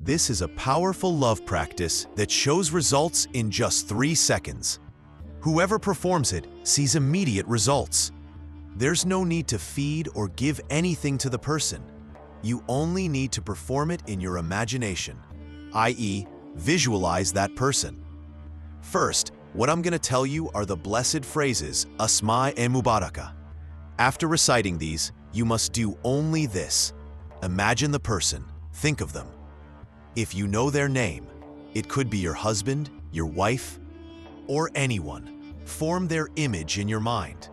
This is a powerful love practice that shows results in just 3 seconds. Whoever performs it sees immediate results. There's no need to feed or give anything to the person. You only need to perform it in your imagination, i.e., visualize that person. First, what I'm going to tell you are the blessed phrases, Asma-e Mubaraka. After reciting these, you must do only this. Imagine the person, think of them. If you know their name, it could be your husband, your wife, or anyone. Form their image in your mind.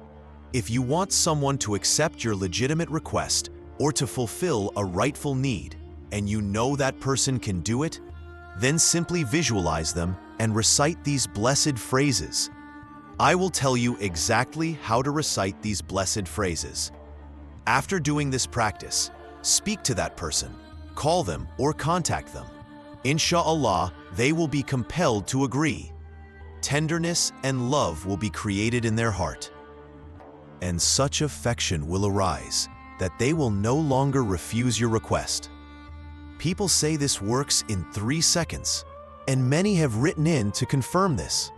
If you want someone to accept your legitimate request or to fulfill a rightful need, and you know that person can do it, then simply visualize them and recite these blessed phrases. I will tell you exactly how to recite these blessed phrases. After doing this practice, speak to that person, call them or contact them. Insha'Allah, they will be compelled to agree. Tenderness and love will be created in their heart, and such affection will arise that they will no longer refuse your request. People say this works in 3 seconds, and many have written in to confirm this.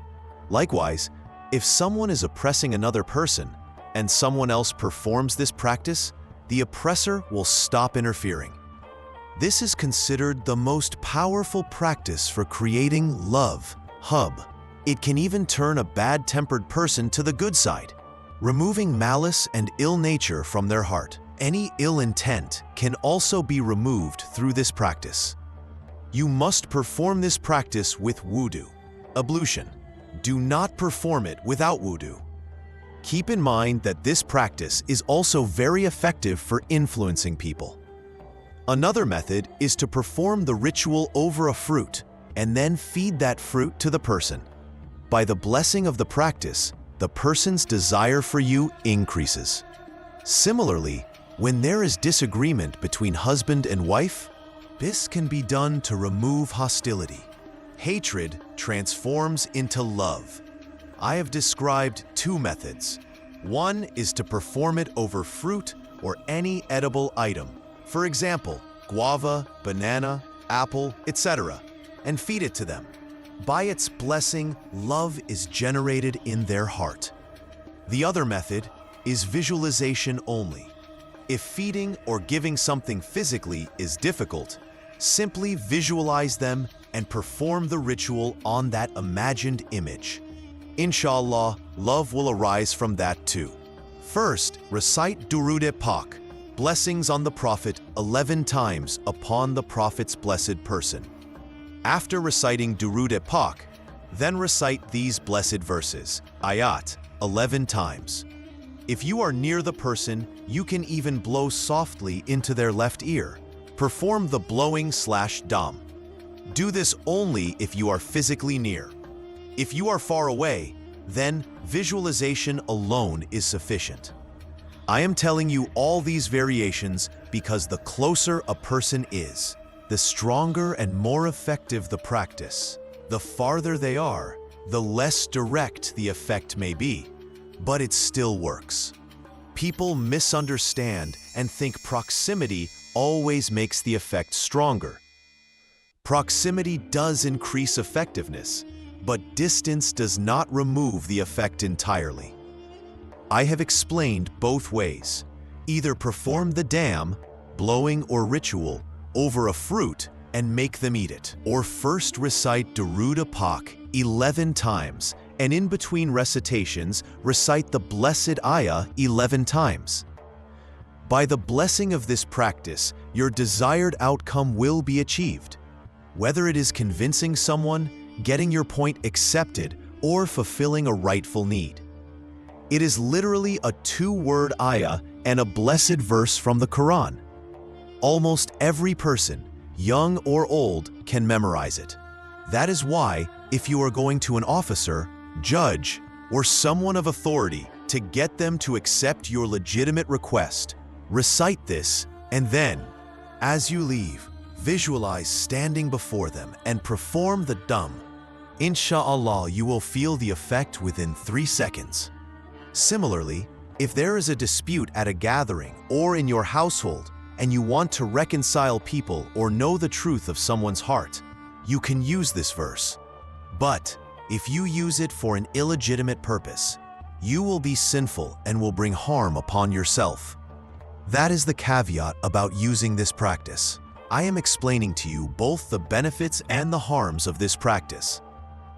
Likewise, if someone is oppressing another person and someone else performs this practice, the oppressor will stop interfering. This is considered the most powerful practice for creating love, hub. It can even turn a bad-tempered person to the good side, removing malice and ill nature from their heart. Any ill intent can also be removed through this practice. You must perform this practice with wudu, ablution. Do not perform it without wudu. Keep in mind that this practice is also very effective for influencing people. Another method is to perform the ritual over a fruit and then feed that fruit to the person. By the blessing of the practice, the person's desire for you increases. Similarly, when there is disagreement between husband and wife, this can be done to remove hostility. Hatred transforms into love. I have described 2 methods. One is to perform it over fruit or any edible item, for example, guava, banana, apple, etc., and feed it to them. By its blessing, love is generated in their heart. The other method is visualization only. If feeding or giving something physically is difficult, simply visualize them and perform the ritual on that imagined image. Inshallah, love will arise from that too. First, recite Durud-e-Pak, blessings on the Prophet 11 times upon the Prophet's blessed person. After reciting Durud-e-Pak, then recite these blessed verses, ayat, 11 times. If you are near the person, you can even blow softly into their left ear. Perform the blowing/dam. Do this only if you are physically near. If you are far away, then visualization alone is sufficient. I am telling you all these variations because the closer a person is, the stronger and more effective the practice. The farther they are, the less direct the effect may be, but it still works. People misunderstand and think proximity always makes the effect stronger. Proximity does increase effectiveness, but distance does not remove the effect entirely. I have explained both ways. Either perform the dam, blowing or ritual, over a fruit and make them eat it, or first recite Durud-e-Pak 11 times, and in between recitations, recite the blessed ayah 11 times. By the blessing of this practice, your desired outcome will be achieved. Whether it is convincing someone, getting your point accepted, or fulfilling a rightful need. It is literally a 2-word ayah and a blessed verse from the Quran. Almost every person, young or old, can memorize it. That is why, if you are going to an officer, judge, or someone of authority to get them to accept your legitimate request, recite this, and then, as you leave, visualize standing before them and perform the dam. Insha'Allah, you will feel the effect within 3 seconds. Similarly, if there is a dispute at a gathering or in your household, and you want to reconcile people or know the truth of someone's heart, you can use this verse. But if you use it for an illegitimate purpose, you will be sinful and will bring harm upon yourself. That is the caveat about using this practice. I am explaining to you both the benefits and the harms of this practice.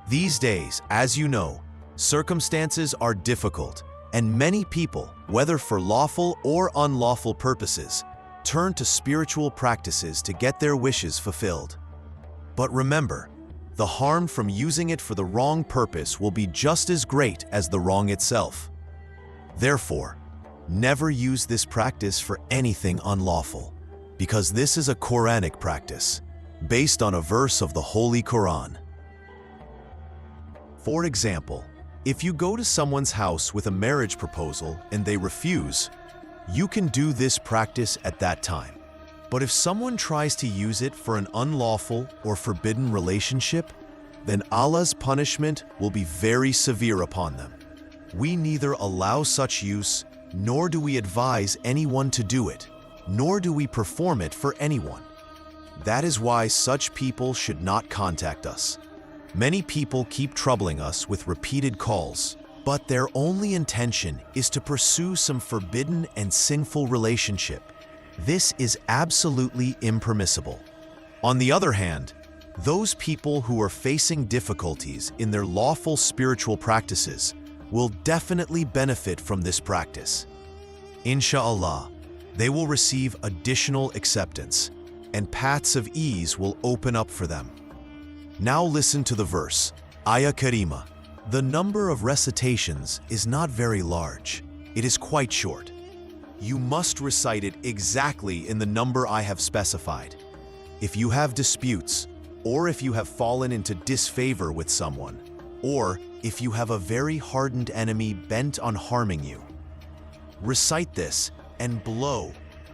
These days, as you know, circumstances are difficult, and many people, whether for lawful or unlawful purposes, turn to spiritual practices to get their wishes fulfilled. But remember, the harm from using it for the wrong purpose will be just as great as the wrong itself. Therefore, never use this practice for anything unlawful, because this is a Quranic practice, based on a verse of the Holy Quran. For example, if you go to someone's house with a marriage proposal and they refuse, you can do this practice at that time. But if someone tries to use it for an unlawful or forbidden relationship, then Allah's punishment will be very severe upon them. We neither allow such use, nor do we advise anyone to do it, nor do we perform it for anyone. That is why such people should not contact us. Many people keep troubling us with repeated calls, but their only intention is to pursue some forbidden and sinful relationship. This is absolutely impermissible. On the other hand, those people who are facing difficulties in their lawful spiritual practices will definitely benefit from this practice. Insha'Allah, they will receive additional acceptance, and paths of ease will open up for them. Now listen to the verse, Ayah Karima. The number of recitations is not very large. It is quite short. You must recite it exactly in the number I have specified. If you have disputes, or if you have fallen into disfavor with someone, or if you have a very hardened enemy bent on harming you, recite this and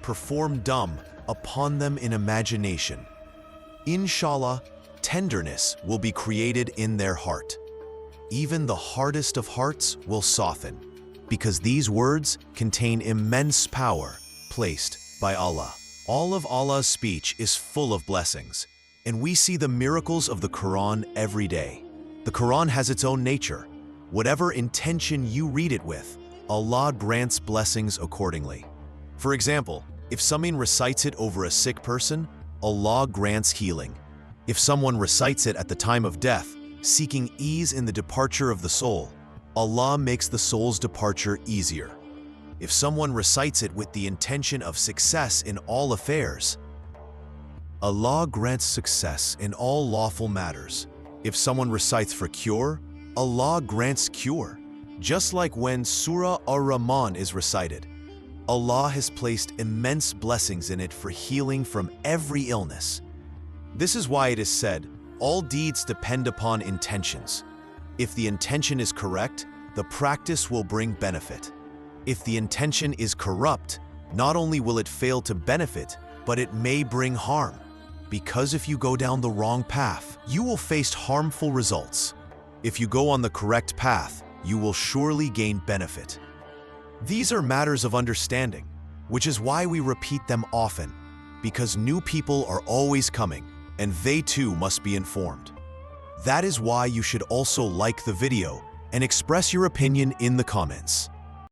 perform dumb upon them in imagination. Inshallah, tenderness will be created in their heart. Even the hardest of hearts will soften, because these words contain immense power placed by Allah. All of Allah's speech is full of blessings, and we see the miracles of the Quran every day. The Quran has its own nature. Whatever intention you read it with, Allah grants blessings accordingly. For example, if someone recites it over a sick person, Allah grants healing. If someone recites it at the time of death, seeking ease in the departure of the soul, Allah makes the soul's departure easier. If someone recites it with the intention of success in all affairs, Allah grants success in all lawful matters. If someone recites for cure, Allah grants cure. Just like when Surah Ar-Rahman is recited, Allah has placed immense blessings in it for healing from every illness. This is why it is said, all deeds depend upon intentions. If the intention is correct, the practice will bring benefit. If the intention is corrupt, not only will it fail to benefit, but it may bring harm. Because if you go down the wrong path, you will face harmful results. If you go on the correct path, you will surely gain benefit. These are matters of understanding, which is why we repeat them often, because new people are always coming, and they too must be informed. That is why you should also like the video and express your opinion in the comments.